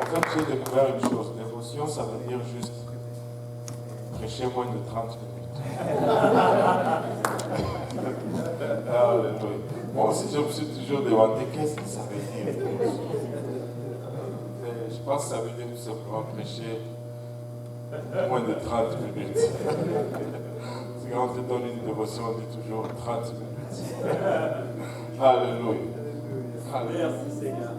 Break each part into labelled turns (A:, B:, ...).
A: fait, j'ai découvert une chose. Dévotion, ça veut dire juste prêcher moins de 30 minutes. Alléluia. Moi aussi, je me suis toujours demandé qu'est-ce que ça veut dire. Je pense que ça veut dire tout simplement prêcher moins de 30 minutes. C'est quand on te donne une dévotion, on dit toujours 30 minutes. Alléluia. Alléluia.
B: Merci Seigneur.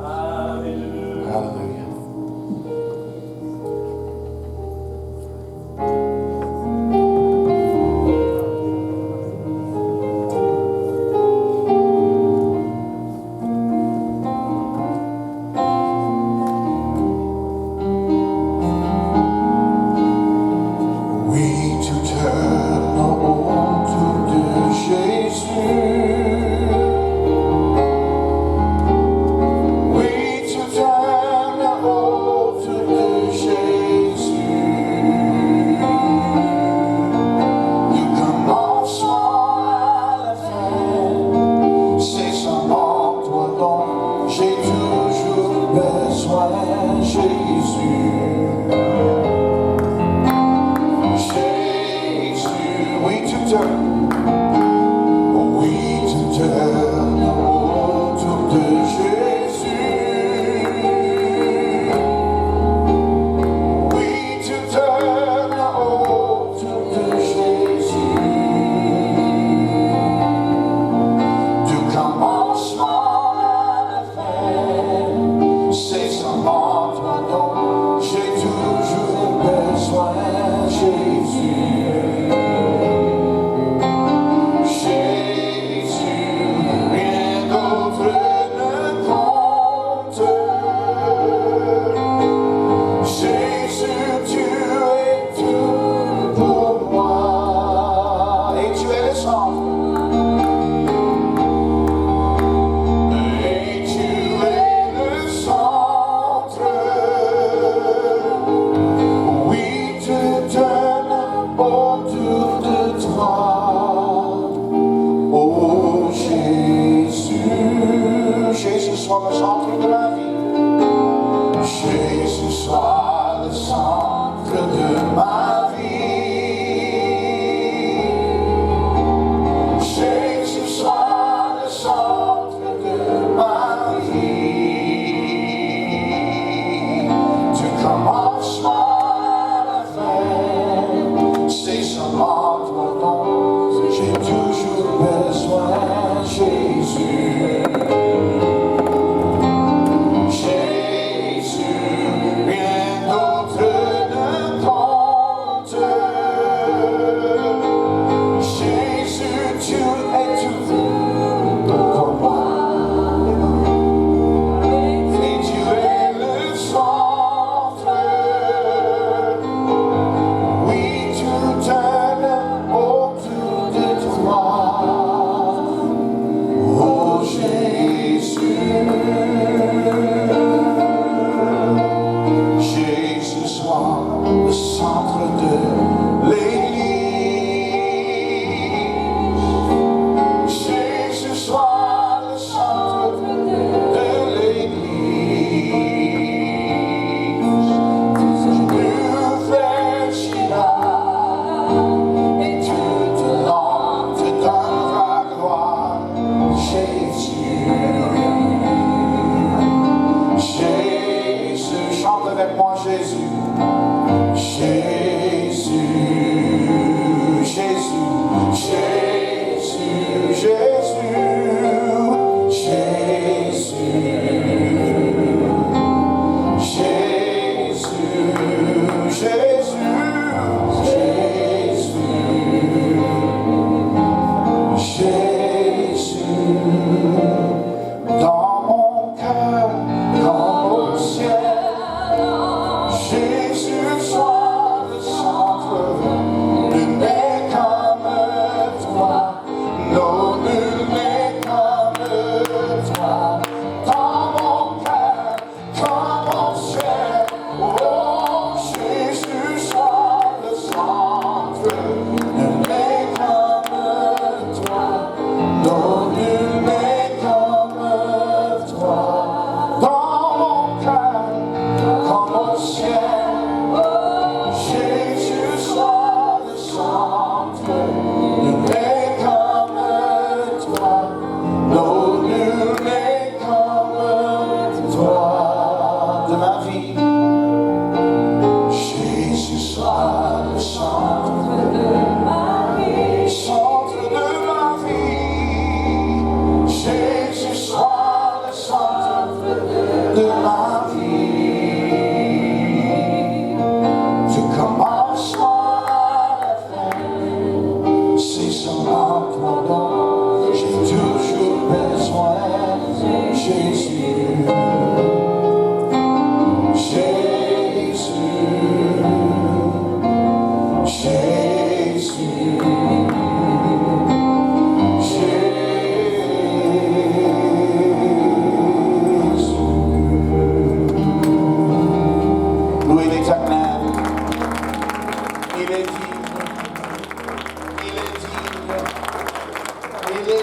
B: Alléluia.
A: Alléluia.
C: Jésus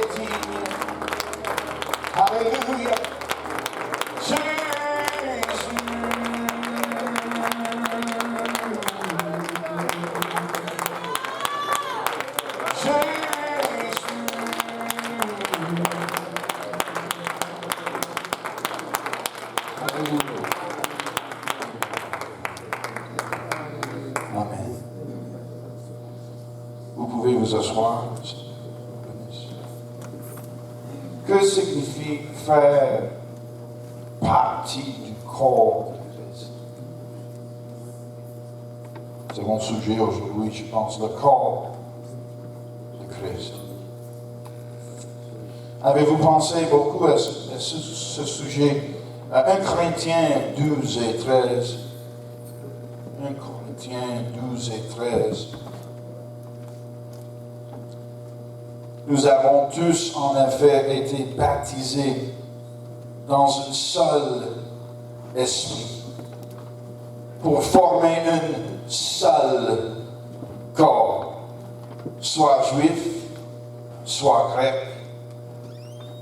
B: est digne. Alléluia. Amen. Vous pouvez vous asseoir. Que signifie faire partie du corps de Christ? C'est mon sujet aujourd'hui, je pense, le corps de Christ. Avez-vous pensé beaucoup à ce sujet? 1 Corinthiens 12 et 13. 1 Corinthiens 12 et 13. Nous avons tous, en effet, été baptisés dans un seul esprit pour former un seul corps, soit juif, soit grec,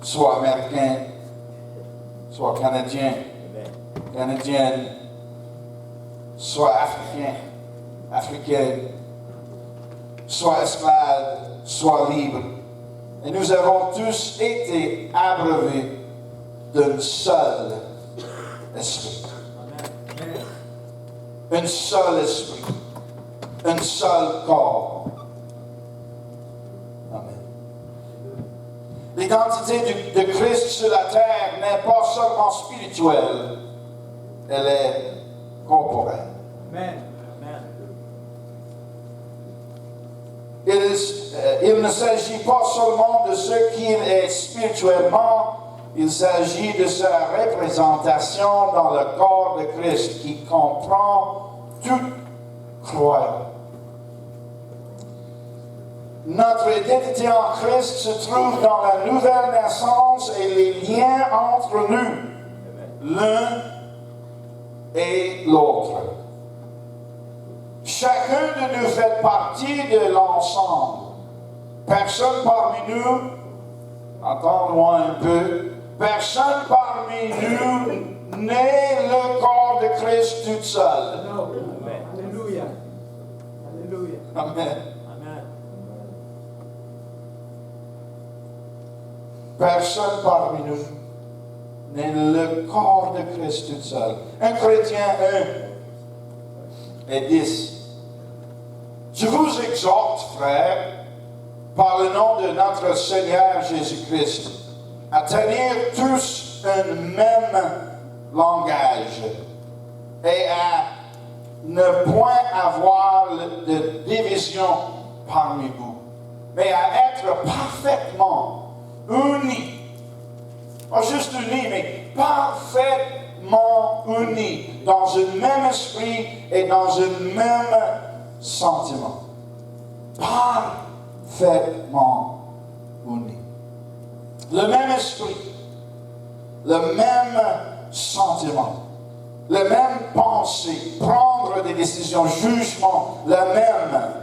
B: soit américain, soit canadien, canadienne, soit africain, africaine, soit esclave, soit libre. Et nous avons tous été abreuvés d'un seul esprit. Un seul esprit. Un seul corps. Amen. L'identité de Christ sur la terre n'est pas seulement spirituelle, elle est corporelle.
C: Amen.
B: Il ne s'agit pas seulement de ce qu'il est spirituellement, il s'agit de sa représentation dans le corps de Christ qui comprend tout croyant. Notre identité en Christ se trouve dans la nouvelle naissance et les liens entre nous, l'un et l'autre. Chacun de nous fait partie de l'ensemble. Personne parmi nous, entends-moi un peu, personne parmi nous n'est le corps de Christ tout seul.
C: Alléluia. Alléluia.
B: Amen.
C: Amen.
B: Personne parmi nous n'est le corps de Christ tout seul. 1 Corinthiens 1 et 10. Je vous exhorte, frères, par le nom de notre Seigneur Jésus-Christ, à tenir tous un même langage et à ne point avoir de division parmi vous, mais à être parfaitement unis. Pas juste unis, mais parfaitement unis dans un même esprit et dans un même sentiment. Parfaitement unis. Le même esprit, le même sentiment, la même pensée, prendre des décisions, jugement, la même.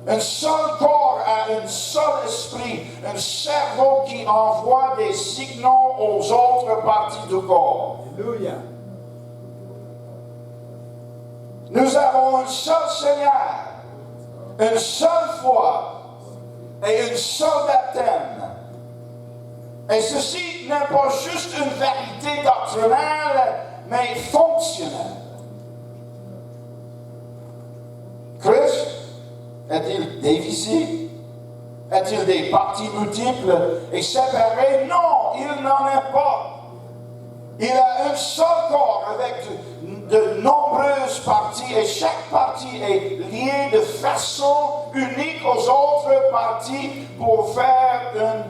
B: Un seul corps a un seul esprit, un cerveau qui envoie des signaux aux autres parties du corps.
C: Alléluia.
B: Nous avons un seul Seigneur, une seule foi et un seul baptême. Et ceci n'est pas juste une vérité doctrinale, mais fonctionnelle. Christ est-il divisé? Est-il des parties multiples et séparées? Non, il n'en est pas. Il a un seul corps avec de nombreuses parties et chaque partie est liée de façon unique aux autres parties pour faire un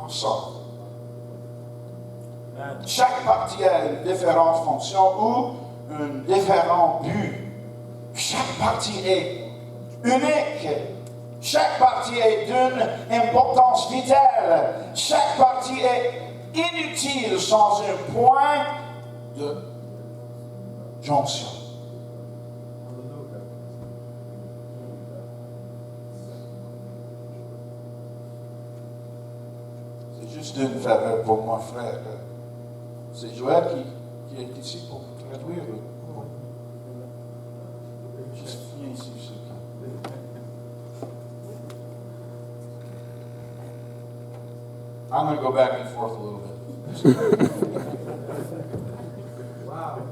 B: ensemble. Chaque partie a une différente fonction ou un différent but. Chaque partie est unique. Chaque partie est d'une importance vitale. Chaque partie est inutile sans un point de jonction. Juste une faveur pour moi, frère. C'est Joël qui est ici pour traduire. Juste viens ici, s'il vous plaît. I'm going to go back and forth a little bit.
C: Wow.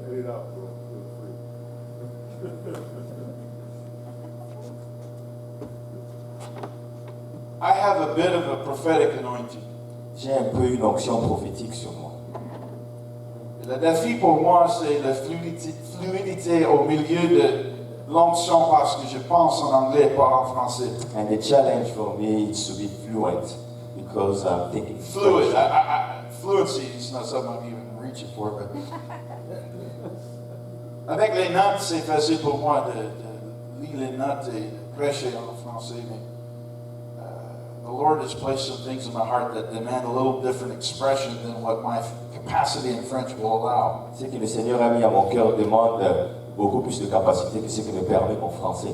A: Let it out, bro. Feel free.
B: I have a bit of a prophetic anointing.
D: J'ai un peu une onction prophétique sur moi.
B: Le défi pour moi, c'est la fluidité au milieu de l'onction parce que je pense en anglais et pas en français.
D: And the challenge for me is to be fluent because I'm thinking
B: Fluid. Fluency is not something I'm even reaching for, but avec les notes, c'est facile pour moi de lire les notes et de prêcher en français, mais the Lord has placed some things in my heart that demand a little different expression than what my capacity in French will allow.
D: Ce que le Seigneur a mis à mon cœur demande beaucoup plus de capacité que ce que me permet mon français.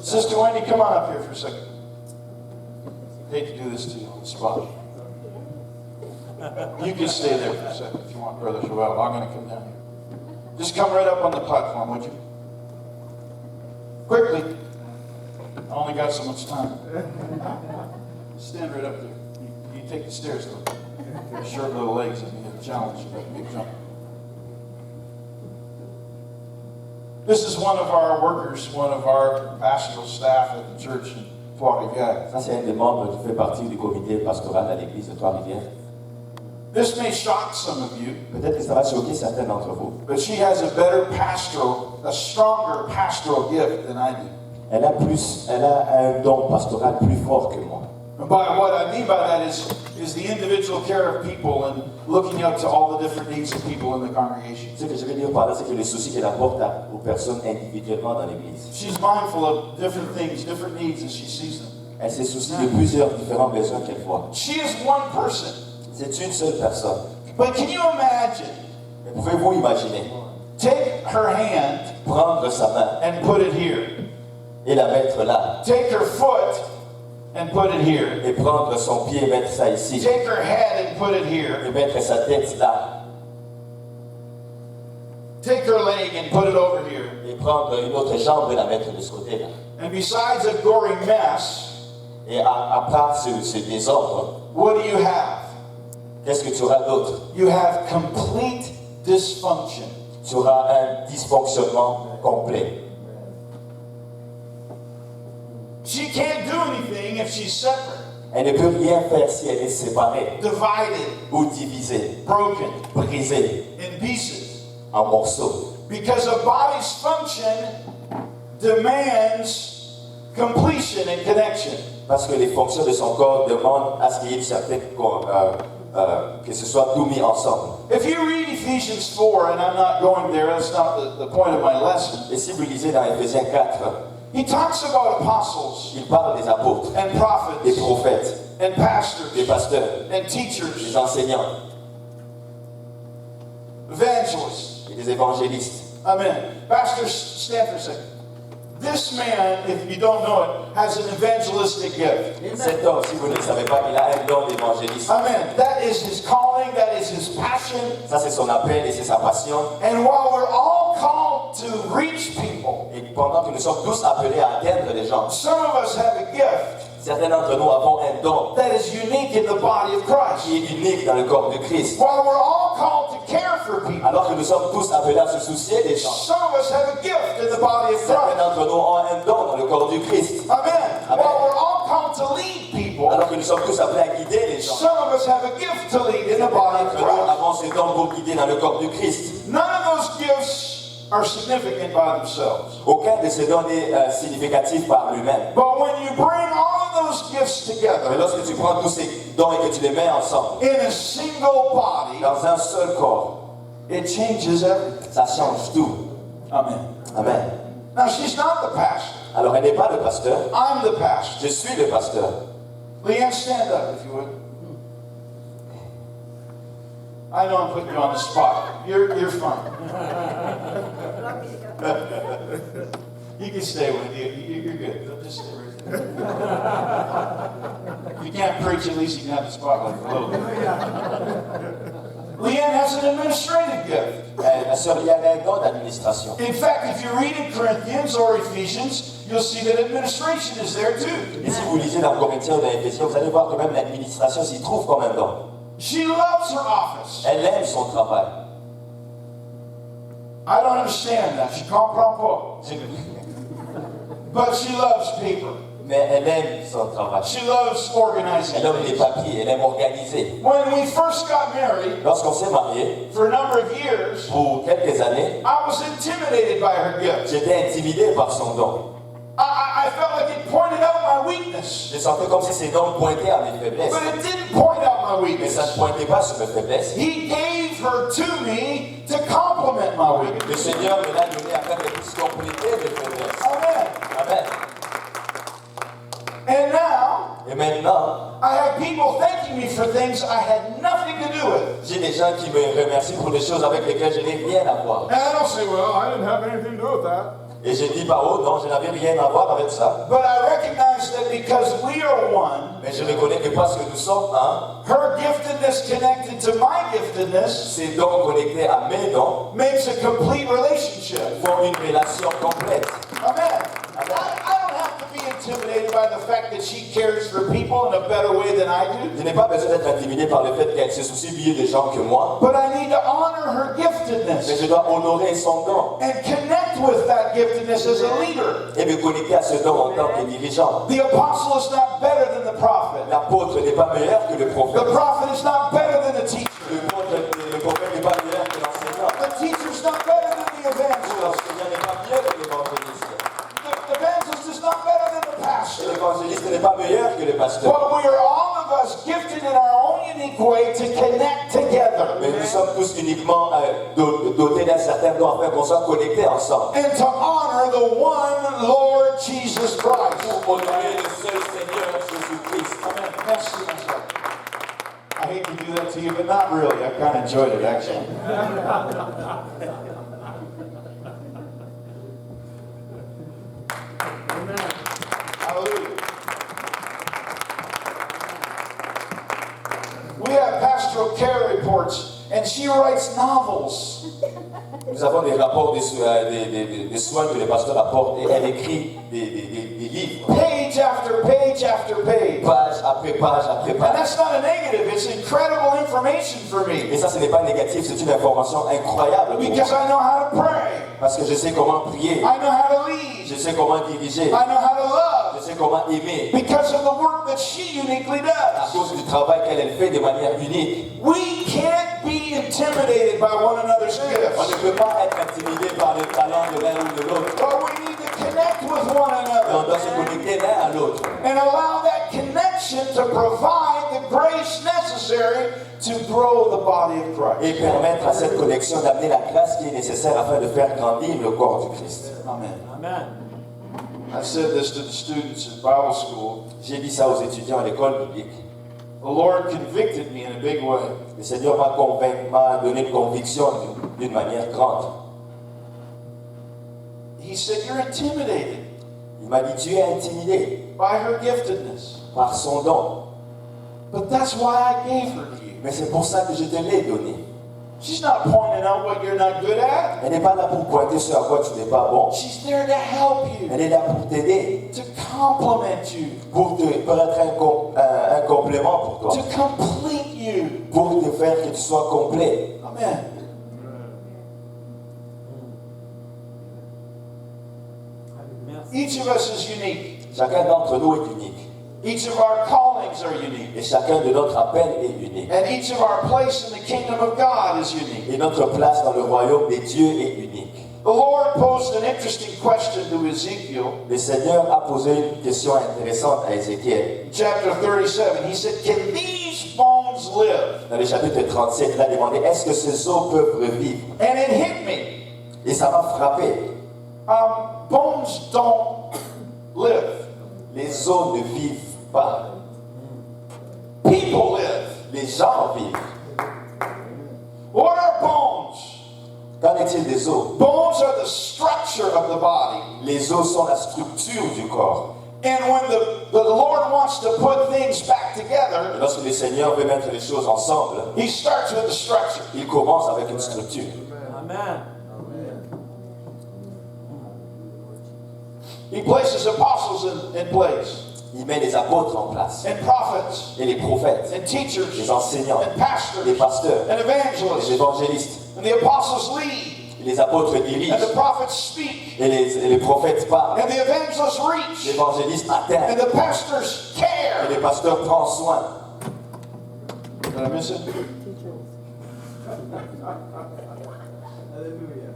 B: Sister Wendy, come on up here for a second. Hate to do this to you on the spot. You can stay there for a second if you want, Brother Joel. I'm going to come down here. Just come right up on the platform, would you? Quickly. I only got so much time. Stand right up there. You take the stairs, though. Your short little legs and be a challenge. Big jump. This is one of our workers, one of our pastoral staff at the church in Trois-Rivières.
D: Ça, c'est un des membres qui fait partie du comité pastoral à l'église de Trois-Rivières.
B: This may shock some of you,
D: Peut-être que ça va choquer certains d'entre vous.
B: but she has a better pastoral, a stronger pastoral gift than I do.
D: Elle a un don pastoral plus fort que moi.
B: And by what I mean by that is the individual care of people and looking out to all the different needs of people in the congregation.
D: Ce que je veux dire par là, c'est que les soucis qu'elle apporte aux personnes individuellement dans l'église.
B: She's mindful of different things, different needs as she sees them.
D: Elle se soucie de plusieurs différents besoins qu'elle voit.
B: She is one person.
D: C'est une seule personne.
B: But can you imagine?
D: Mais pouvez-vous imaginer
B: Take her hand
D: prendre sa main
B: and put it here.
D: et la mettre là,
B: Take her foot and put it here.
D: et prendre son pied et mettre ça ici,
B: Take her head and put it here.
D: et mettre sa tête là,
B: Take her leg and put it over here.
D: et prendre une autre jambe et la mettre de ce côté-là.
B: And besides a gory mess,
D: Et à part ce désordre,
B: what do you have?
D: qu'est-ce que tu auras d'autre?
B: You have complete dysfunction.
D: Tu auras un dysfonctionnement complet.
B: She can't do anything if she's separate,
D: Elle ne peut rien faire si elle est séparée
B: divided,
D: ou divisée,
B: broken,
D: brisée
B: in pieces.
D: en morceaux.
B: Because a body's function demands completion and connection.
D: Parce que les fonctions de son corps demandent à ce qu'il y ait une certaine que ce soit tout mis ensemble.
B: If you read Ephesians 4, and I'm not going there, that's not the point of my lesson.
D: Et si vous lisez dans Éphésiens 4,
B: He talks about apostles
D: il parle des apôtres,
B: and
D: des
B: prophets
D: prophètes,
B: and
D: des
B: pastors
D: pasteurs,
B: and
D: des
B: teachers,
D: enseignants
B: evangelists.
D: et des évangélistes.
B: Amen. Pastor, stand for a second. This man, if you don't know it, has an evangelistic gift.
D: Cet homme, si vous ne le savez pas, il a un don d'évangéliste.
B: Amen. That is his calling, that is his passion.
D: Ça, c'est son appel et c'est sa passion.
B: And while we're all called to reach people,
D: Et pendant que nous sommes tous appelés à atteindre les gens,
B: some of us have a gift
D: certains d'entre nous avons un don
B: that is unique in the body of Christ.
D: qui est unique dans le corps de Christ.
B: While we're all called to care for people,
D: Alors que nous sommes tous appelés à se soucier des gens,
B: some of us have a gift in the body of
D: certains
B: Christ.
D: d'entre nous ont un don dans le corps du Christ.
B: Amen.
D: Amen.
B: While we're all called to lead people,
D: Alors que nous sommes tous appelés à guider les gens,
B: some of us have a gift to lead in the body of
D: nous
B: Christ.
D: avons ce don pour guider dans le corps du Christ.
B: None of those gifts are significant by themselves.
D: Aucun de ces dons n'est significatif par lui-même.
B: But when you bring all of those gifts
D: Mais
B: together
D: lorsque tu prends tous ces dons et que tu les mets ensemble,
B: in a single body,
D: dans un seul corps,
B: it changes everything.
D: ça change tout.
B: Amen.
D: Amen.
B: Now, she's not the pastor.
D: Alors elle n'est pas le pasteur,
B: I'm the pastor.
D: je suis le pasteur.
B: Leanne, stand up if you would. I know I'm putting you on the spot. You're fine. You can stay with you. You're good. Just stay right there. If you can't preach, at least you can have the spotlight for a little bit. Leanne has an administrative gift.
D: La sœur Liane a un don d'administration.
B: In fact, if you read in Corinthians or Ephesians, you'll see that administration is there too.
D: Et si vous lisez dans Corinthiens ou dans Éphésiens, vous allez voir que même l'administration s'y trouve comme un don.
B: She loves her office.
D: Elle aime son travail.
B: I don't understand that. Je comprends pas. But she loves paper.
D: Mais elle aime son travail.
B: She loves organizing.
D: Elle aime les papiers, elle aime organiser.
B: When we first got married,
D: Lorsqu'on s'est mariés,
B: for a number of years,
D: pour quelques années,
B: I was intimidated by her gift.
D: j'étais intimidé par son don.
B: I felt like it pointed out my weakness.
D: Je sentais comme si ses dons pointaient à mes faiblesses.
B: But it didn't point out my
D: Mais ça
B: weakness.
D: ne pointait pas sur mes faiblesses.
B: He gave her to me to complement my
D: Le
B: weakness.
D: Seigneur me l'a donné afin qu'elle puisse compléter mes faiblesses.
B: Amen.
D: Amen.
B: And now,
D: Et maintenant,
B: I have people thanking me for things I had nothing to do with.
D: j'ai des gens qui me remercient pour des choses avec lesquelles je n'ai rien à voir.
B: And I don't say, well, I didn't have anything to do with that.
D: Et je dis pas, oh non, je n'avais rien à voir avec ça.
B: But I recognize that because we are one,
D: Mais je reconnais que parce que nous sommes un,
B: her giftedness connected to my giftedness
D: ces dons connectés à mes dons
B: makes a complete relationship.
D: font une relation complète.
B: Amen. I don't have to be intimidated by the fact that she cares for people in a better way than I do.
D: Je n'ai pas besoin d'être intimidé par le fait qu'elle se soucie mieux des gens que moi.
B: But I need to honor her
D: Mais
B: giftedness
D: je dois honorer son don
B: and connect with that giftedness as a leader.
D: et me connecter à ce don en tant que dirigeant.
B: The apostle is not better than the prophet.
D: L'apôtre n'est pas meilleur que le
B: The
D: prophète.
B: prophet is not better than the teacher.
D: Le prophète n'est pas meilleur que l'enseignant.
B: The teacher is not better than the evangelist.
D: L'enseignant n'est pas mieux que l'évangéliste.
B: The evangelist is not better than the
D: Et
B: pastor.
D: l'évangéliste n'est pas meilleur que le pasteur.
B: But we are all of us gifted in our own unique way to connect together
D: Mais nous sommes tous uniquement dotés d'un certain don afin qu'on soit connectés ensemble.
B: and to honor the one Lord Jesus Christ.
D: Pour honorer le seul Seigneur Jésus-Christ.
B: Amen. Merci, merci. I hate to do that to you, but not really. I kind of enjoyed it, actually. Hallelujah. We have pastoral care reports, and she writes novels.
D: Nous avons des rapports des soins que les pasteurs apportent et elle écrit des livres,
B: Page after page after page.
D: page après page après
B: And
D: page.
B: that's not a negative, it's incredible information for
D: Et
B: me.
D: ça, ce n'est pas négatif, c'est une information incroyable pour moi.
B: Because I know how to pray.
D: Parce que je sais comment prier,
B: I know how to lead.
D: je sais comment diriger,
B: I know how to love.
D: je sais comment aimer.
B: Because of the work that she uniquely
D: À
B: does.
D: cause du travail qu'elle fait de manière unique.
B: We can't be intimidated by one another's
D: On ne
B: gifts.
D: peut pas être intimidé par le talent de l'un ou de l'autre.
B: But we need to connect with one
D: Mais on doit se
B: another
D: connecter l'un à l'autre.
B: and allow that connection to provide the grace necessary to grow the body of Christ.
D: Et permettre à cette connexion d'amener la grâce qui est nécessaire afin de faire grandir le corps du Christ.
B: Amen.
C: Amen.
B: I said this to the students in Bible school.
D: J'ai dit ça aux étudiants à l'école biblique.
B: The Lord convicted me in a big way.
D: Le Seigneur m'a donné une conviction d'une manière grande.
B: He said, you're intimidated
D: Il m'a dit, tu es intimidé
B: by her giftedness.
D: par son don.
B: But that's why I gave her to you.
D: Mais c'est pour ça que je te l'ai donné.
B: She's not pointing out what you're not good at.
D: Elle n'est pas là pour pointer ce à quoi tu n'es pas bon.
B: She's there to help you,
D: Elle est là pour t'aider,
B: to compliment you,
D: pour être un complément pour toi,
B: to complete you.
D: pour te faire que tu sois complet.
B: Amen. Each of us is unique.
D: Chacun d'entre nous est unique.
B: Each of our callings are unique.
D: Et chacun de notre appel est unique.
B: And each of our place in the kingdom of God is unique.
D: Et notre place dans le royaume des dieux est unique.
B: The Lord posed an interesting question to Ezekiel,
D: Le Seigneur a posé une question intéressante à Ézéchiel.
B: chapter 37. He said, can these bones live?
D: Dans le chapitre 37, il a demandé, est-ce que ces os peuvent revivre?
B: And it hit me.
D: Et ça m'a frappé.
B: Bones don't live.
D: Les os ne vivent pas.
B: People live.
D: Les gens vivent.
B: What are bones?
D: Qu'en est-il des os?
B: Bones are the structure of the body.
D: Les os sont la structure du corps.
B: And when the Lord wants to put things back together,
D: Et lorsque le Seigneur veut mettre les choses ensemble,
B: He starts with the structure.
D: il commence avec une structure.
C: Amen.
B: He places apostles in place,
D: Il met les apôtres en place,
B: and prophets,
D: et les prophètes,
B: and teachers,
D: les enseignants,
B: and pastors,
D: les pasteurs,
B: and
D: les
B: evangelists.
D: évangélistes.
B: And the apostles lead,
D: Les apôtres
B: and
D: dirigent,
B: the prophets speak,
D: et les prophètes parlent.
B: and the evangelists reach,
D: L'évangéliste
B: and
D: atteigne,
B: the pastors
D: et
B: care.
D: les pasteurs prennent soin.
B: Did I miss it?
C: Hallelujah.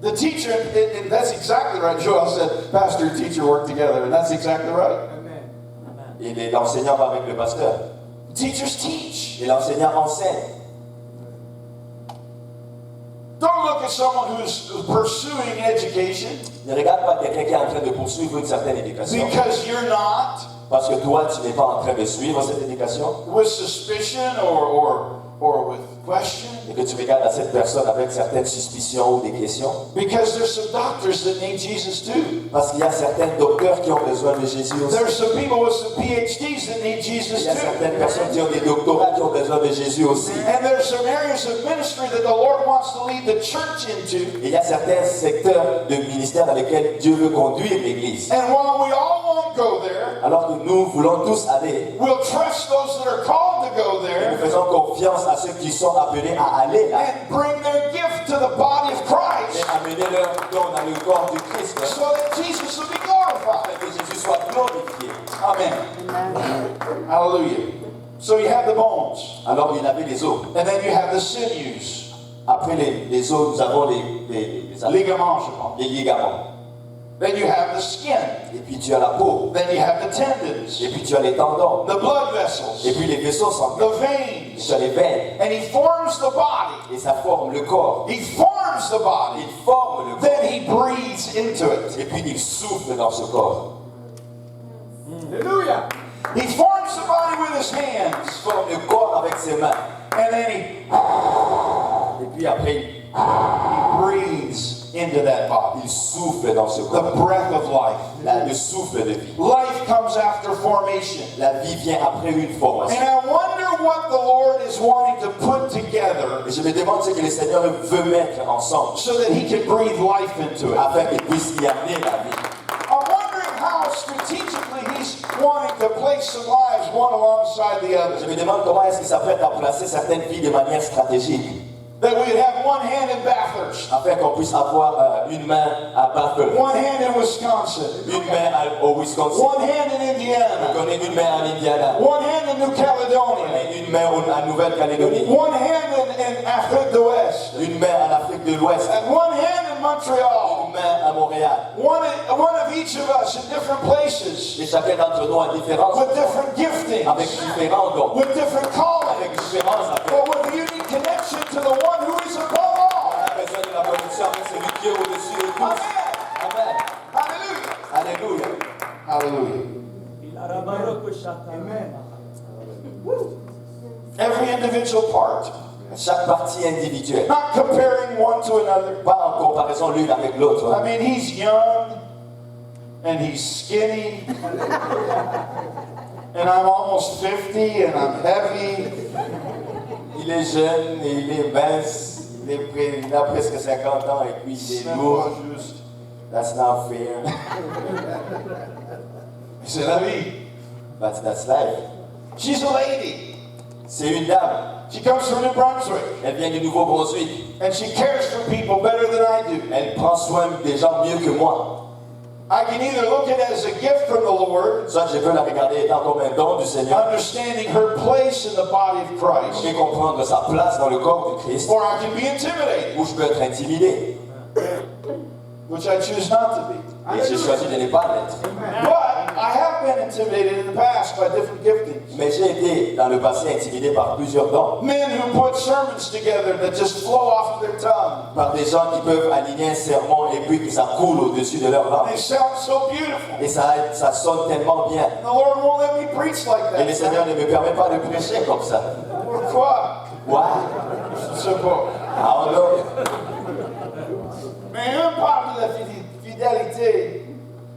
B: The teacher, and that's exactly right. Joel said, pastor and teacher work together, and that's exactly right.
C: Amen.
D: Et l'enseignant va avec le pasteur.
B: Teachers teach.
D: Et l'enseignant enseigne.
B: Don't look at someone who's pursuing education
D: Ne regarde pas quelqu'un qui est en train de poursuivre une certaine éducation.
B: because you're not,
D: Parce que toi, tu n'es pas en train de suivre cette éducation.
B: with suspicion or with question.
D: Et que tu regardes à cette personne avec certaines suspicions ou des questions.
B: Because there's some doctors that need Jesus too.
D: Parce qu'il y a certains docteurs qui ont besoin de Jésus aussi.
B: There's some people with some PhDs that need Jesus
D: Il y a
B: too.
D: certaines personnes qui ont des doctorats qui ont besoin de Jésus aussi.
B: And there's some areas of ministry that the Lord wants to lead the church into.
D: Et il y a certains secteurs de ministère dans lesquels Dieu veut conduire l'Église.
B: And while we all won't go there,
D: Alors que nous voulons tous aller,
B: we'll trust those that are called to go
D: et nous
B: there
D: faisons confiance à ceux qui sont appelés à aller là
B: and bring their gift to the body of
D: et
B: Christ
D: amener leur don dans le corps du Christ
B: so that Jesus will be glorified.
D: afin que Jésus soit glorifié.
B: Amen. Hallelujah. So you have the bones,
D: Alors il avait les os.
B: and then you have the sinews,
D: Après les os, nous avons
B: ligaments, je pense.
D: les ligaments.
B: Then you have the skin.
D: Et puis tu as la peau.
B: Then you have the tendons,
D: Et puis tu as les tendons.
B: the blood
D: Et
B: vessels,
D: puis les vaisseaux sanguins.
B: the veins,
D: Tu as les veines.
B: and He forms the body.
D: Et ça forme le corps.
B: He forms the body.
D: Il forme le corps.
B: Then He breathes into it.
D: Et puis il souffle dans ce corps.
C: Hallelujah.
B: He forms the body with His
D: Il
B: hands,
D: forme le corps avec ses mains.
B: and then He
D: Et puis après,
B: breathes into that body.
D: il souffle dans ce
B: The
D: corps.
B: breath of life.
D: Là, le souffle de vie.
B: Life comes after formation.
D: La vie vient après une
B: And
D: formation.
B: I wonder what the Lord is wanting to put together
D: Et je me demande ce que le Seigneur veut mettre ensemble
B: so that He can breathe life into it.
D: afin qu'il puisse y amener la vie.
B: I'm wondering how strategically He's wanting to place some lives one alongside the
D: Je
B: other.
D: me demande comment est-ce qu'il s'apprête à placer certaines vies de manière stratégique
B: That we'd have one hand in Bathurst,
D: afin qu'on puisse avoir une main à Bathurst,
B: one hand in Wisconsin,
D: une main au Wisconsin,
B: one hand in
D: on
B: Indiana,
D: connaît une main en Indiana,
B: one hand in New Caledonia,
D: et une main en Nouvelle-Calédonie,
B: one hand in Africa de West,
D: une main en Afrique de l'Ouest,
B: and one hand in Montreal.
D: une main à Montréal.
B: One of each of us in different places
D: Et chacun d'entre nous a différents,
B: with different giftings,
D: avec différents dons,
B: with different
D: avec
B: callings,
D: différents appels.
B: but with a unique connection to the one who is above all.
D: On a besoin de la connexion avec celui qui est au-dessus de tous.
B: Amen.
D: Amen.
B: Hallelujah.
D: Alléluia.
B: Hallelujah.
C: Amen.
B: Every individual part,
D: Chaque partie individuelle,
B: not comparing one to another.
D: pas en comparaison l'une avec l'autre.
B: I mean, he's young and he's skinny, and I'm almost 50 and I'm heavy.
D: Il est jeune et il est mince, il a presque 50 ans et puis il
B: C'est
D: est
B: pas
D: lourd.
B: juste.
D: That's not fair.
B: C'est la vie.
D: But that's life.
B: She's a lady.
D: C'est une dame.
B: She comes from New Brunswick,
D: Elle vient du Nouveau-Brunswick.
B: and she cares for people better than I do.
D: Elle prend soin des gens mieux que moi.
B: I can either look at it as a gift from the Lord,
D: Soit je peux la regarder étant comme un don du Seigneur
B: understanding her place in the body of Christ,
D: et comprendre sa place dans le corps du Christ,
B: or I can be intimidated,
D: ou je peux être intimidé.
B: which I choose not to be.
D: Et j'ai choisi de ne pas l'être.
B: But I have been intimidated in the past by different giftings.
D: Mais j'ai été dans le passé intimidé par plusieurs dons.
B: Men who put sermons together that just flow off of their tongue.
D: Par des gens qui peuvent aligner un sermon et puis que ça coule au-dessus de leur langue.
B: They sound so beautiful.
D: Et ça sonne tellement bien.
B: The Lord won't let me preach like
D: Et le
B: that.
D: Seigneur ne me permet pas de prêcher comme ça.
B: Pourquoi?
D: Ouais.
B: Je sais pas.
D: Hallelujah.
B: Mais une part de la fidélité,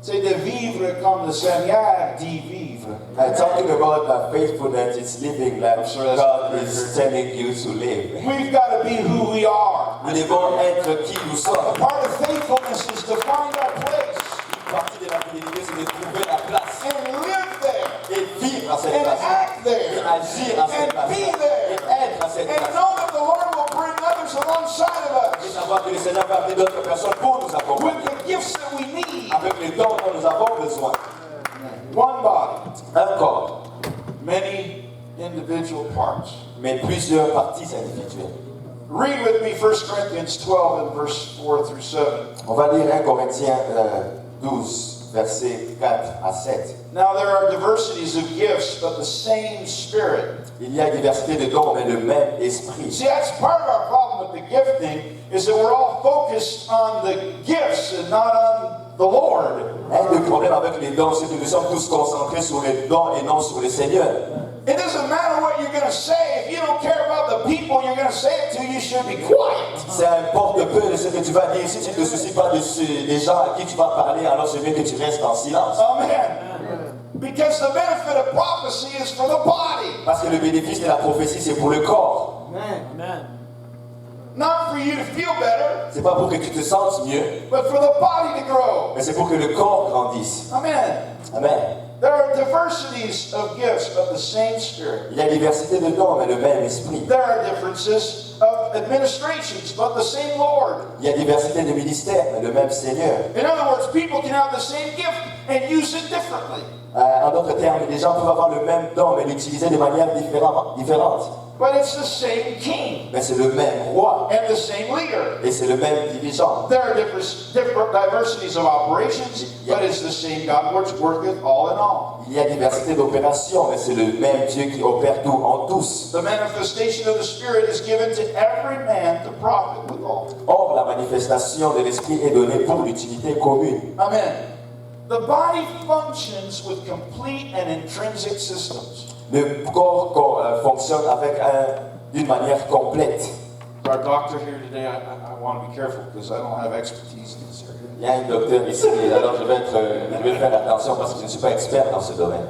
B: c'est de vivre comme le Seigneur dit vivre.
D: And talking about the faithfulness, it's living like God is telling you to live.
B: We've got to be who we are.
D: Nous devons être qui nous
B: A
D: sommes.
B: part of faithfulness is to find our place
D: Une partie de la fidélité, c'est de trouver la place
B: and live there
D: et vivre à cette
B: and
D: place.
B: act
D: Et
B: there
D: agir à cette
B: and
D: place.
B: be
D: Et
B: there
D: être à cette
B: and
D: place.
B: know that the Lord will bring others alongside of
D: Et
B: us
D: savoir que le Seigneur va amener d'autres personnes pour nous accompagner.
B: with the gifts that we need.
D: Avec les dons dont nous avons besoin.
B: One body,
D: Un corps,
B: many individual parts.
D: mais plusieurs parties individuelles.
B: Read with me 1 Corinthians 12 and verse 4 through 7.
D: On va lire 1 Corinthiens 12, versets 4 à 7.
B: Now there are diversities of gifts, but the same Spirit.
D: Il y a diversité de dons, mais le même esprit.
B: See, that's part of our problem with the gifting, is that we're all focused on the gifts and not on the Lord.
D: Un des problèmes avec les dons, c'est que nous sommes tous concentrés sur les dons et non sur le Seigneur.
B: It doesn't matter what you're going to say. If you don't care about the people you're going to say it to, you should be quiet.
D: Ça importe peu de ce que tu vas dire. Si tu ne te soucies pas des gens à qui tu vas parler, alors c'est mieux que tu restes en silence.
B: Amen. Because the benefit of prophecy is for the body,
D: Parce que le bénéfice de la prophétie, c'est pour le corps.
C: Amen.
B: not for you to feel better,
D: C'est pas pour que tu te sentes mieux,
B: but for the body to grow.
D: mais c'est pour que le corps grandisse.
B: Amen.
D: Amen.
B: There are diversities of gifts, but the same Spirit.
D: Il y a diversité de dons, mais le même esprit.
B: There are differences of administrations, but the same Lord.
D: Il y a diversité de ministères, mais le même Seigneur.
B: In other words, people can have the same gift and use it differently.
D: En d'autres termes, les gens peuvent avoir le même don, mais l'utiliser de manière différente.
B: But it's the same king
D: Mais c'est le même roi,
B: and the same leader.
D: et c'est le même dirigeant.
B: There are different diversities of operations, but it's the same God which worketh all in all.
D: Il y a diversité d'opérations, mais c'est le même Dieu qui opère tout en tous.
B: The manifestation of the Spirit is given to every man to profit withal.
D: Or, la manifestation de l'Esprit est donnée pour l'utilité commune.
B: Amen. The body functions with complete and intrinsic systems.
D: Le corps fonctionne avec d'une manière complète.
B: Our doctor here today, I want to be careful because I don't have expertise in this area.
D: Il y a un docteur ici, alors je vais faire attention parce que je ne suis pas expert dans ce domaine.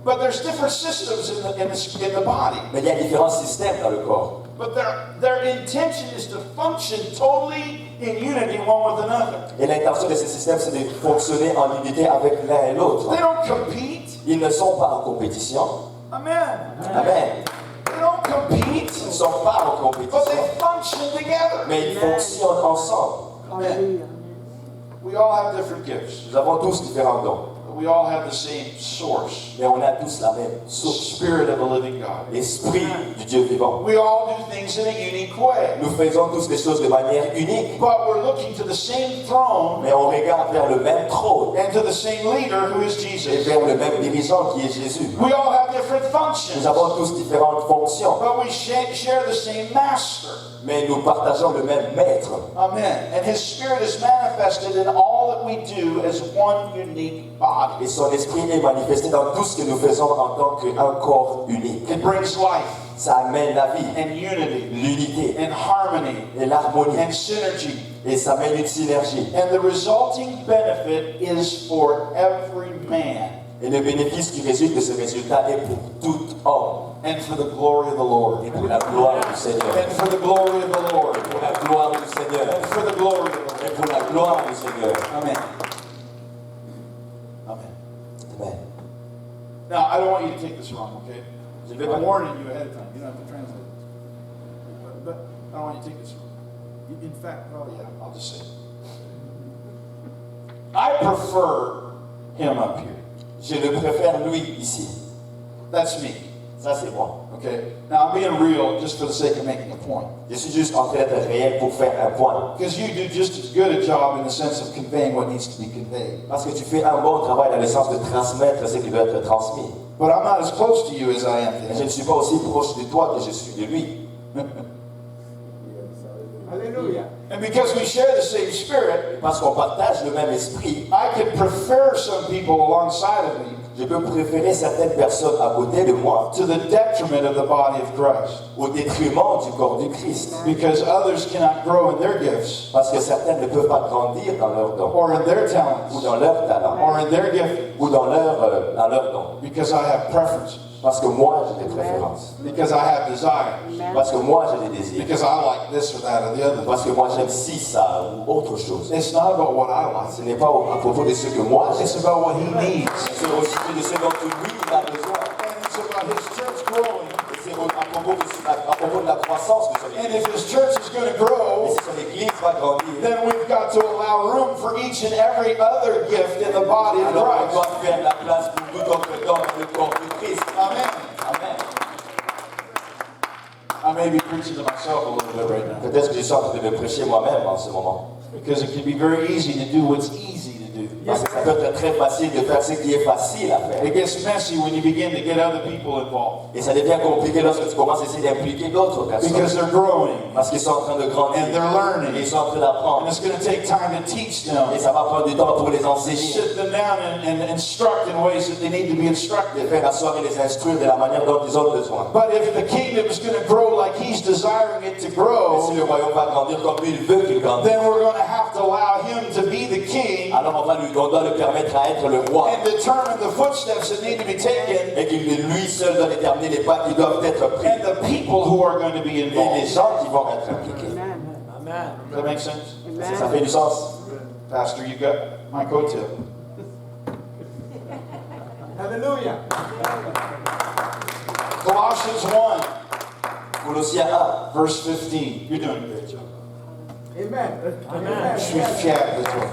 B: But there's different systems in the body.
D: Mais il y a différents systèmes dans le corps.
B: But their intention is to function totally in unity one with another.
D: Et l'intention de ces systèmes, c'est de fonctionner en unité avec l'un et l'autre.
B: They don't compete.
D: Ils ne sont pas en compétition.
B: Amen.
D: Amen.
B: They don't compete,
D: Ils ne sont pas en
B: but
D: compétition,
B: they function together.
D: mais ils fonctionnent ensemble.
B: Amen. We all have different gifts.
D: Nous avons tous différents dons,
B: But we all have the same source,
D: mais on a tous la même
B: the
D: source,
B: Spirit of the living God.
D: l'esprit du Dieu vivant.
B: We all do things in a unique way.
D: Nous faisons tous les choses de manière unique,
B: But we're looking to the same throne
D: mais on regarde vers le même trône
B: and to the same leader who is
D: et
B: Jesus.
D: vers le même dirigeant qui est Jésus.
B: We all have different functions,
D: Nous avons tous différentes fonctions,
B: but we share the same master.
D: mais nous partageons le même maître.
B: Amen. And his Spirit is manifested in all that we do as one unique body.
D: Et son esprit est manifesté dans tout ce que nous faisons en tant qu'un corps unique.
B: It brings life
D: Ça amène la vie,
B: and unity
D: l'unité
B: and harmony
D: et l'harmonie.
B: and synergy.
D: Et ça amène une synergie.
B: And the resulting benefit is for every man
D: Et le bénéfice qui résulte de ce résultat est pour tout homme.
B: and for the glory of the Lord.
D: Et pour la gloire du Seigneur.
B: And for the glory of the Lord.
D: Pour la gloire du Seigneur.
B: And for the glory of the Lord.
D: Et pour la gloire du Seigneur.
B: Amen. Amen.
D: Amen.
B: Now, I don't want you to take this wrong, okay?
D: Je ne vais pas
B: I'm warning you ahead of time. You don't have to translate. But I don't want you to take this wrong. In fact, well, yeah, I'll just say it. I prefer him up here.
D: Je le préfère lui ici.
B: That's me.
D: Ça, c'est moi.
B: Okay? Now, I'm being real just for the sake of making a point.
D: Je suis juste en train d'être réel pour faire un point.
B: Because you do just as good a job in the sense of conveying what needs to be conveyed.
D: Parce que tu fais un bon travail dans le sens de transmettre ce qui doit être transmis.
B: But I'm not as close to you as I am to
D: Mais je
B: him.
D: ne suis pas aussi proche de toi que je suis de lui.
C: Hallelujah.
B: And because we share the same spirit,
D: Parce qu'on partage le même esprit,
B: I could prefer some people alongside of me
D: je peux préférer certaines personnes à côté de moi
B: to the detriment of the body of Christ.
D: au détriment du corps du Christ.
B: Because others cannot grow in their gifts,
D: Parce que certaines ne peuvent pas grandir dans leurs dons,
B: or in their
D: ou
B: talents,
D: dans leurs talents,
B: or in their gifting,
D: ou dans leurs dons.
B: because I have preferences,
D: Parce que moi, j'ai des préférences.
B: because I have desires,
D: Parce que moi, j'ai des désirs.
B: because I like this or that or the other.
D: Parce que moi, j'aime ci, ça, ou autre chose.
B: It's not about what I like.
D: Ce n'est pas à propos de ce que moi j'aime.
B: It's about what He needs.
D: C'est au sujet de ce dont lui il a besoin.
B: And it's about His church growing.
D: Et c'est à propos de la croissance de son
B: And
D: Église.
B: if His church is going to
D: Et
B: grow,
D: si son Église va grandir,
B: then we've got to allow room for each and every other gift in the body of
D: alors on
B: Christ.
D: doit faire la place pour tout autre don dans le corps de Christ.
B: Amen.
D: Amen.
B: I may be preaching to myself a little bit right now.
D: Peut-être que je suis en train de me prêcher moi-même en ce moment.
B: Because it can be very easy to do what's easy to do.
D: Parce que ça peut être très facile de faire ce qui est facile à faire.
B: It gets messy when you begin to get other people involved.
D: Et ça devient compliqué lorsque tu commences à essayer d'impliquer d'autres
B: Because
D: personnes.
B: they're growing.
D: Parce qu'ils sont en train de grandir.
B: And they're learning.
D: Et ils sont en train
B: And
D: d'apprendre.
B: it's going to take time to teach them.
D: Et ça va prendre du temps pour les
B: To
D: enseigner.
B: sit them down and instruct in ways that they need to be
D: De
B: instructed.
D: faire asseoir et les instruire de la manière dont ils ont besoin.
B: But if the kingdom is going to grow like He's desiring it to
D: Et
B: grow,
D: si le royaume va grandir comme lui, il veut qu'il grandisse,
B: then we're going to have to allow Him to be the king
D: alors on doit le permettre à être le roi.
B: and determine the footsteps that need to be taken
D: Et qu'il lui seul doit déterminer les pas qui doivent être pris.
B: and the people who are going to be
D: Et les
B: involved.
D: gens qui vont être impliqués.
C: Amen.
B: Does that make sense?
D: Ça fait du sens.
B: Pastor, you got my coat tip.
C: Hallelujah.
B: Colossians 1,
D: Colossiens 1.
B: verse 15. You're doing a great job.
C: Amen.
B: Je suis fier de toi.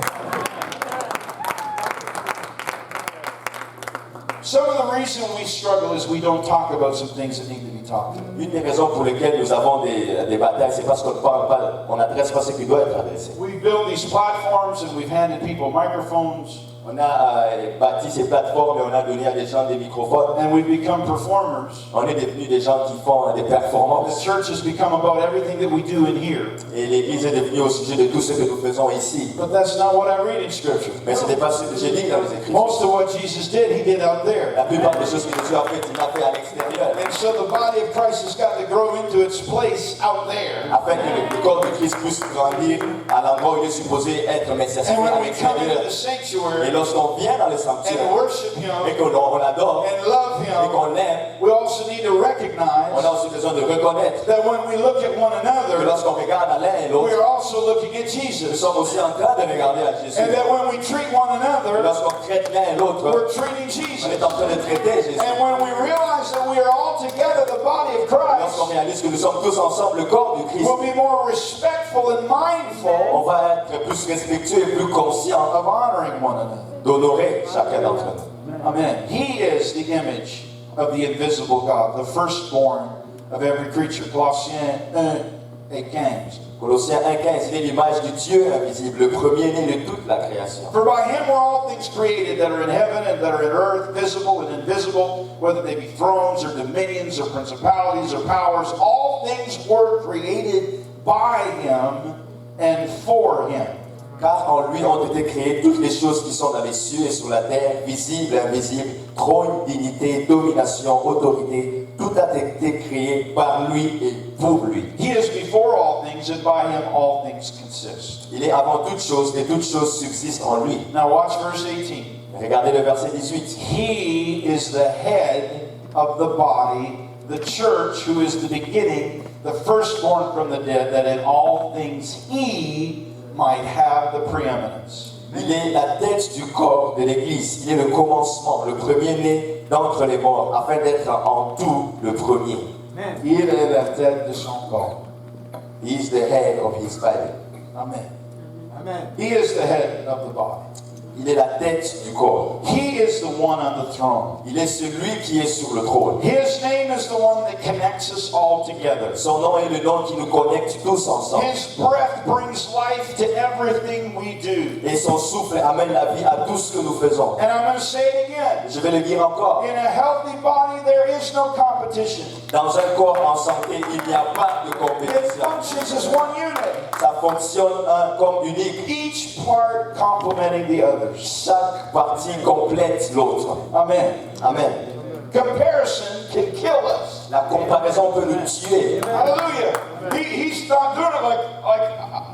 B: Some of the reason we struggle is we don't talk about some things that need to be talked about.
D: Une des raisons pour lesquelles nous avons des batailles, c'est parce qu'on ne parle pas, on n'adresse pas ce qui doit être adressé.
B: We build these platforms and we've handed people microphones
D: On a bâti ces plateformes et on a donné à des gens des microphones.
B: and we've become performers.
D: On est devenus des gens qui font des
B: The
D: performances.
B: church has become about everything that we do in here.
D: Et l'Église est devenue au sujet de tout ce que nous faisons ici.
B: But that's not what I read in Scripture.
D: Mais ce n'est pas ce que j'ai dit dans les Écritures.
B: Most of what Jesus did, He did out there.
D: La plupart des choses que Jésus a faites, il l'a fait à l'extérieur.
B: And so the body of Christ has got to grow into its place out there.
D: Afin que le corps de Christ puisse grandir à l'endroit où il est supposé être, mais ça se
B: And
D: fait
B: when
D: à
B: we come into
D: l'extérieur.
B: the
D: Et
B: sanctuary
D: lorsqu'on vient dans le sanctuaire
B: and worship
D: et
B: Him
D: qu'on adore
B: and love
D: et
B: Him,
D: qu'on l'aime,
B: we also need to
D: on
B: recognize
D: a aussi besoin de reconnaître
B: that when we look at one
D: que
B: another,
D: lorsqu'on regarde à l'un et
B: we
D: l'autre,
B: are also looking at
D: nous
B: Jesus.
D: sommes aussi en train de regarder à Jésus.
B: And that when we treat one
D: Et
B: another,
D: lorsqu'on traite l'un et l'autre,
B: we're treating
D: on
B: Jesus.
D: est en train de traiter Jésus.
B: And when we realize that we are all together the body of
D: Lorsqu'on
B: Christ,
D: réalise que nous sommes tous ensemble le corps du Christ,
B: we'll be more respectful and mindful
D: on va être plus respectueux et plus conscient
B: of honoring one another.
D: d'honorer chacun d'entre nous.
B: Amen. He is the image of the invisible God, the firstborn of every creature. Colossiens 1 et 15.
D: Colossiens 1,15, il est l'image du Dieu invisible, le premier-né de toute la création.
B: For by him were all things created that are in heaven and that are in earth, visible and invisible, whether they be thrones or dominions or principalities or powers. All things were created by him and for him.
D: Car en lui ont été créées toutes les choses qui sont dans les cieux et sur la terre, visibles et invisibles, trône, dignité, domination, autorité. Tout a été créé par lui et pour lui.
B: He is before all things, and by him all things consist.
D: Il est avant toute chose et toutes choses subsistent en lui.
B: Now watch verse 18.
D: Regardez le verset 18.
B: He is the head of the body, the church, who is the beginning, the firstborn from the dead, that in all things he might have the preeminence.
D: Il est la tête du corps de l'Église. Il est le commencement, le premier-né d'entre les morts, afin d'être en tout le premier.
C: Amen.
B: Il est la tête de son corps.
D: He is the head of his body.
B: Amen.
C: Amen.
B: He is the head of the body.
D: Il est la tête du corps.
B: He is the one on the throne.
D: Il est celui qui est sur le trône.
B: His name is the one that connects us all together.
D: Son nom est le nom qui nous connecte tous ensemble.
B: His breath brings life to everything we do.
D: Et son souffle amène la vie à tout ce que nous faisons.
B: And I'm going to say it again.
D: Je vais le dire encore.
B: In a healthy body, there is no competition.
D: Dans un corps en santé, il n'y a pas de
B: It
D: compétition.
B: functions as one unit.
D: Ça fonctionne comme unique.
B: Each part complementing the others.
D: Chaque partie complète l'autre.
B: Amen.
D: Amen.
B: Comparison can kill us.
D: La comparaison peut nous tuer.
B: Hallelujah. He's not doing it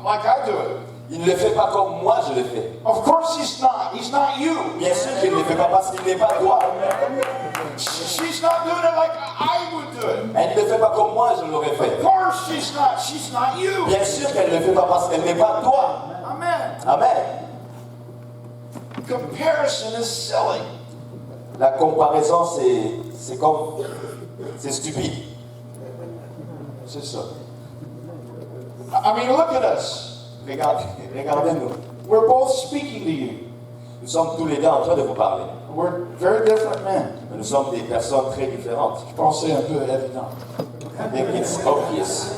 B: like I do it.
D: Il ne le fait pas comme moi je le fais.
B: Of course he's not. He's not you.
D: Bien sûr qu'il ne le fait pas parce qu'il n'est pas toi.
B: She's not doing it like I would do it.
D: Elle ne le fait pas comme moi je l'aurais fait.
B: Of course she's not. She's not you.
D: Bien sûr qu'elle ne le fait pas parce qu'elle n'est pas toi.
B: Amen.
D: Amen.
B: Comparison is silly.
D: La comparaison c'est stupide.
B: C'est ça. I mean, look at us.
D: Regardez-nous.
B: We're both speaking to you.
D: Nous sommes tous les deux en train de vous parler.
B: We're very different men.
D: Mais nous sommes des personnes très différentes.
B: Je pense que c'est un peu évident.
D: I think it's obvious.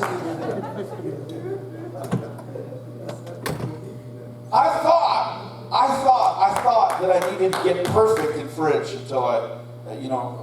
B: I thought that I needed to get perfect in French until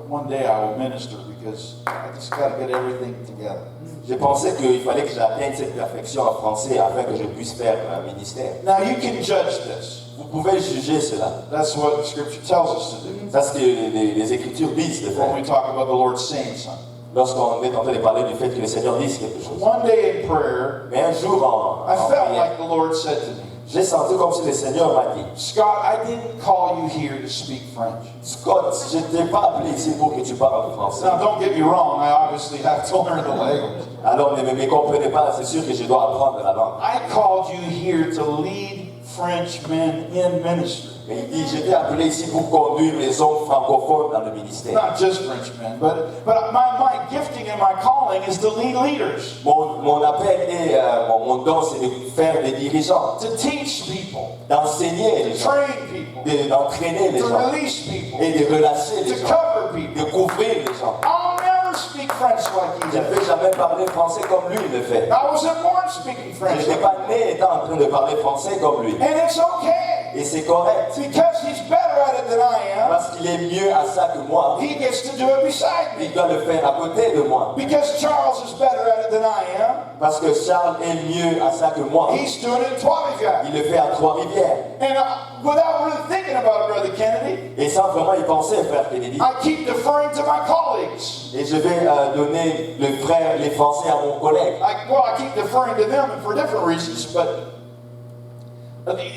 B: one day I will minister because I just got to get everything together.
D: J'ai pensé qu'il fallait que j'atteigne cette perfection en français afin que je puisse faire un ministère.
B: Now you can judge this.
D: Vous pouvez juger cela.
B: That's what the Scripture tells us to do.
D: C'est ce que les Écritures disent de
B: When
D: faire.
B: we talk about the Lord saying something.
D: Lorsqu'on est en train de parler du fait que le Seigneur dise quelque chose.
B: One day in prayer,
D: Mais un jour
B: I
D: en
B: felt
D: prière,
B: like the Lord said to me,
D: j'ai senti comme si le Seigneur m'a dit,
B: Scott, I didn't call you here to speak French.
D: Scott, je ne t'ai pas appelé ici pour que tu parles français.
B: Now, don't get me wrong, I obviously have to learn the language.
D: Alors ne me comprenez pas, c'est sûr que je dois apprendre la langue.
B: I called you here to lead French men in ministry.
D: Mais il dit, je t'ai appelé ici pour conduire les hommes francophones dans le ministère.
B: Not just French men, but my gifting and my calling is to lead leaders,
D: Mon appel et mon don, c'est de faire des dirigeants,
B: to teach people,
D: d'enseigner
B: to
D: les gens,
B: train people,
D: d'entraîner les
B: to
D: gens
B: release people,
D: et de relâcher les
B: to
D: gens,
B: cover people.
D: de couvrir les gens.
B: I'll never speak French like
D: Je
B: he
D: ne
B: does.
D: vais jamais parler français comme lui le fait.
B: I wasn't born speaking
D: Je
B: French,
D: n'étais pas né étant en train de parler français comme lui.
B: and it's okay
D: Et c'est correct,
B: because he's better at it than I am.
D: parce qu'il est mieux à ça que moi.
B: He gets to do it beside
D: Il
B: me
D: doit le faire à côté de moi.
B: because Charles is better at it than I am.
D: Parce que Charles est mieux à ça que moi.
B: He's doing it in Trois-Rivières.
D: Il le fait à Trois-Rivières.
B: And without really thinking about it, Brother Kennedy,
D: Et sans vraiment y penser, frère Kennedy.
B: I keep deferring to my colleagues.
D: Et je vais donner les français à mon collègue.
B: I keep deferring to them for different reasons, but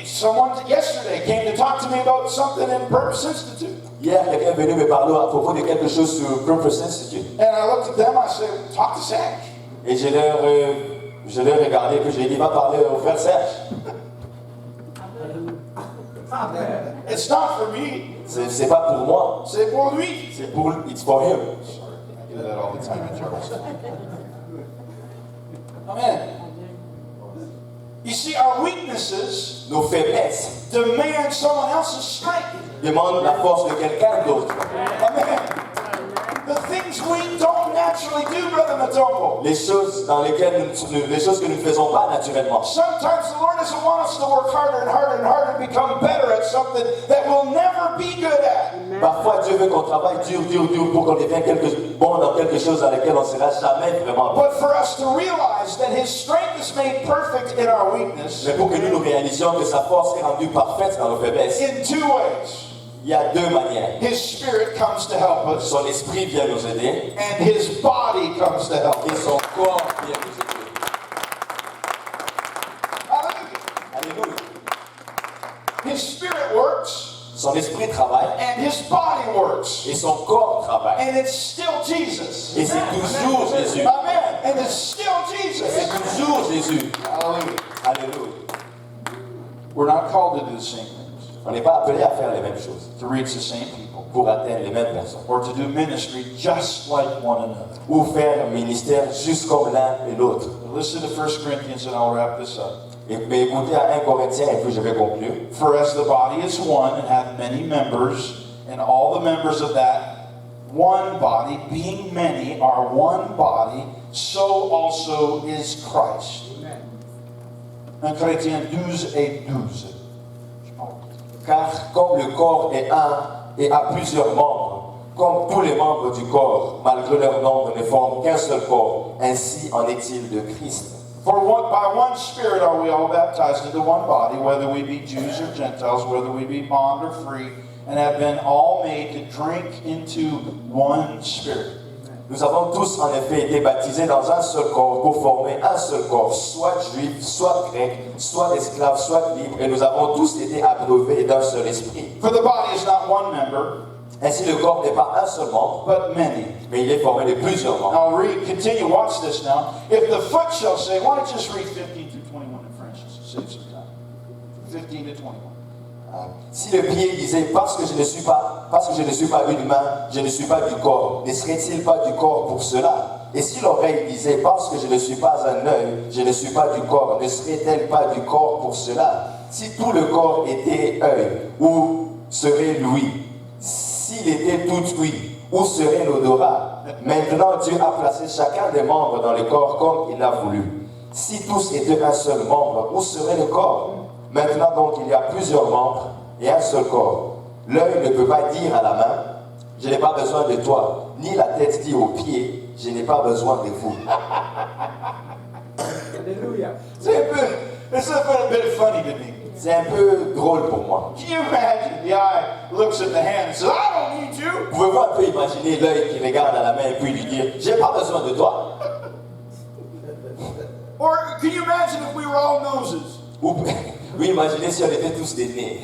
B: someone yesterday came to talk to me about something in Purpose Institute.
D: Hier, quelqu'un est venu me parler à propos de quelque chose sur Purpose Institute.
B: And I looked at them, I said, talk to Serge.
D: Et je l'ai regardé et puis j'ai dit, va parler au frère Serge.
B: It's not for me,
D: C'est pas pour moi,
B: c'est pour lui.
D: it's for him.
B: I do that all the time in Charleston. Amen. You see, our weaknesses
D: Nos faiblesses
B: demand someone else's strength.
D: demandent la force de quelqu'un d'autre.
B: Amen. The things we don't naturally do, Brother Matombo.
D: Les choses que nous ne faisons pas naturellement.
B: Sometimes the Lord doesn't want us to work harder and harder and harder and become better at something that we'll never be good at.
D: Parfois, Dieu veut qu'on travaille dur pour qu'on devienne bon dans quelque chose dans lequel on ne sera jamais vraiment bon.
B: But for us to realize that His strength is made perfect in our weakness
D: Mais pour que nous réalisions que sa force est rendue parfaite dans nos faiblesses,
B: in two ways.
D: il y a deux manières.
B: His Spirit comes to help us,
D: Son esprit vient nous aider
B: and His body comes to help
D: et
B: us.
D: son corps vient nous aider.
B: Hallelujah.
D: Alléluia.
B: His Spirit works,
D: Son esprit travaille
B: and His body works.
D: et son corps travaille.
B: And it's still Jesus.
D: Et c'est toujours Jésus.
B: Amen. And it's still Jesus.
D: C'est toujours Jésus.
B: Hallelujah.
D: Alléluia.
B: We're not called to do the same things,
D: On n'est pas appelé à faire les mêmes choses
B: to reach the same people,
D: pour atteindre les mêmes personnes.
B: or to do ministry just like one another.
D: Ou faire un ministère juste comme l'un et l'autre.
B: Listen to 1 Corinthians and I'll wrap this up.
D: Mais écoutez à 1 Corinthiens et puis je vais conclure.
B: For as the body is one and hath many members, and all the members of that one body, being many, are one body, so also is Christ. 1 Corinthiens 12 et 12.
D: Car comme le corps est un et a plusieurs membres, comme tous les membres du corps, malgré leur nombre, ne forment qu'un seul corps, ainsi en est-il de Christ.
B: by one Spirit are we all baptized into one body, whether we be Jews or Gentiles, whether we be bond or free, and have been all made to drink into one Spirit.
D: Nous avons tous en effet été baptisés dans un seul corps pour former un seul corps, soit juif, soit grec, soit esclave, soit libre, et nous avons tous été abreuvés d'un seul esprit.
B: For the body is not one member,
D: Ainsi le corps n'est pas un seul membre,
B: but many.
D: mais il est formé de plusieurs membres.
B: Now continue, watch this now. If the foot shall say, why don't you just read 15 through 21 in French, save some time. 15 to 21.
D: Si le pied disait parce que je ne suis pas une main, je ne suis pas du corps, ne serait-il pas du corps pour cela? Et si l'oreille disait parce que je ne suis pas un œil, je ne suis pas du corps, ne serait-elle pas du corps pour cela? Si tout le corps était œil, où serait l'ouïe? S'il était tout ouïe, où serait l'odorat? Maintenant Dieu a placé chacun des membres dans le corps comme il l'a voulu. Si tous étaient un seul membre, où serait le corps? Maintenant donc il y a plusieurs membres et un seul corps. L'œil ne peut pas dire à la main, je n'ai pas besoin de toi, ni la tête dit aux pieds, je n'ai pas besoin de vous.
C: Hallelujah.
B: It's a bit funny to me.
D: C'est un peu drôle pour moi.
B: Can you imagine the eye looks at the hand and says, I don't need you.
D: Pouvez-vous un peu imaginer l'œil qui regarde à la main et puis lui dire, j'ai pas besoin de toi?
B: Or can you imagine if we were all noses?
D: Ou oui, imaginez si on était tous des nez.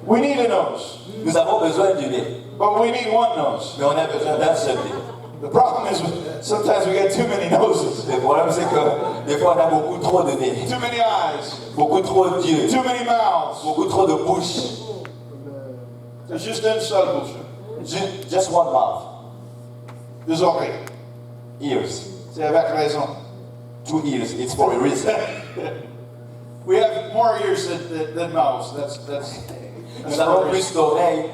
B: We need a nose,
D: Nous avons besoin du nez,
B: but we need one nose.
D: mais on a besoin d'un seul nez.
B: The problem is sometimes we get too many noses,
D: Le problème c'est que des fois on a beaucoup trop de nez,
B: too many eyes,
D: beaucoup trop d'yeux,
B: too many mouths.
D: beaucoup trop de bouches.
B: C'est juste une seule bouche.
D: Just one mouth.
B: Des oreilles.
D: Ears.
B: C'est avec raison.
D: 2 ears. It's for a reason.
B: We have more ears than mouths. That's
D: Nous
B: for
D: avons
B: a reason.
D: plus d'oreilles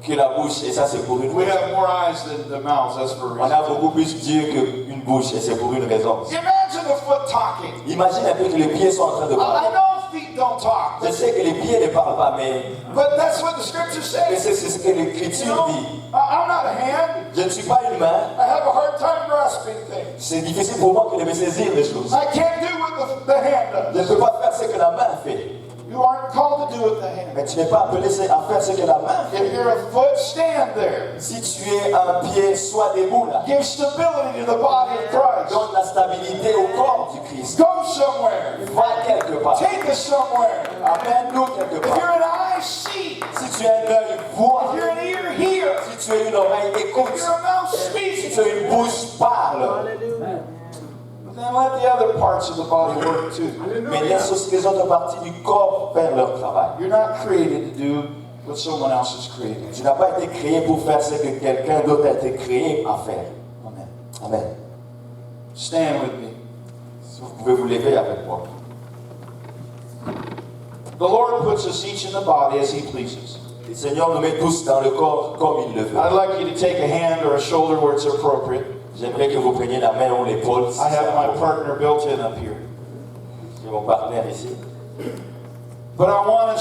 D: que la bouche et ça c'est pour une
B: We
D: raison.
B: have more eyes than mouths. That's for a
D: On
B: reason.
D: a beaucoup plus d'yeux qu'une bouche et c'est pour une raison.
B: Imagine the foot talking.
D: Imagine un peu que les pieds sont en train de
B: I
D: parler.
B: know feet don't talk,
D: Je sais que les pieds ne parlent pas, mais
B: but that's what the scripture
D: c'est
B: says.
D: ce que
B: You
D: l'Écriture
B: know,
D: dit.
B: I'm not a hand.
D: Je ne suis pas une main.
B: I have a hard time grasping things.
D: C'est difficile pour moi de me saisir des choses.
B: I can't do what the hand
D: Je ne
B: does.
D: peux pas faire ce que la main fait.
B: You aren't called to do what the hand
D: Mais tu n'es pas appelé à faire ce que la main fait.
B: If you're a foot, stand there.
D: Si tu es un pied, sois debout là.
B: Give stability to the body of Christ.
D: Donne la stabilité au corps du Christ.
B: Go somewhere.
D: Va quelque part.
B: Take us somewhere.
D: Amène-nous quelque
B: If you're
D: part.
B: an eye, see.
D: Si tu es un œil, vois.
B: If you're an ear, hear.
D: Si tu es une oreille, écoute.
B: If you're a mouth,
D: Si
B: speak.
D: tu es une bouche, parle.
C: Hallelujah.
B: But then let the other parts of the body work too.
D: Mais laisse aussi les autres parties du corps faire leur travail.
B: You're not created to do what someone else has created.
D: Tu n'as pas été créé pour faire ce que quelqu'un d'autre a été créé à faire.
B: Amen.
D: Amen.
B: Stand with me.
D: Si vous pouvez vous lever avec moi.
B: The Lord puts us each in the body as He pleases.
D: Le Seigneur nous met tous dans le corps comme il le veut.
B: I'd like you to take a hand or a shoulder where it's appropriate.
D: J'aimerais que vous preniez la main ou l'épaule. Si
B: I have
D: c'est
B: my
D: approprié.
B: partner built in up here.
D: J'ai mon partenaire ici.
B: But I want us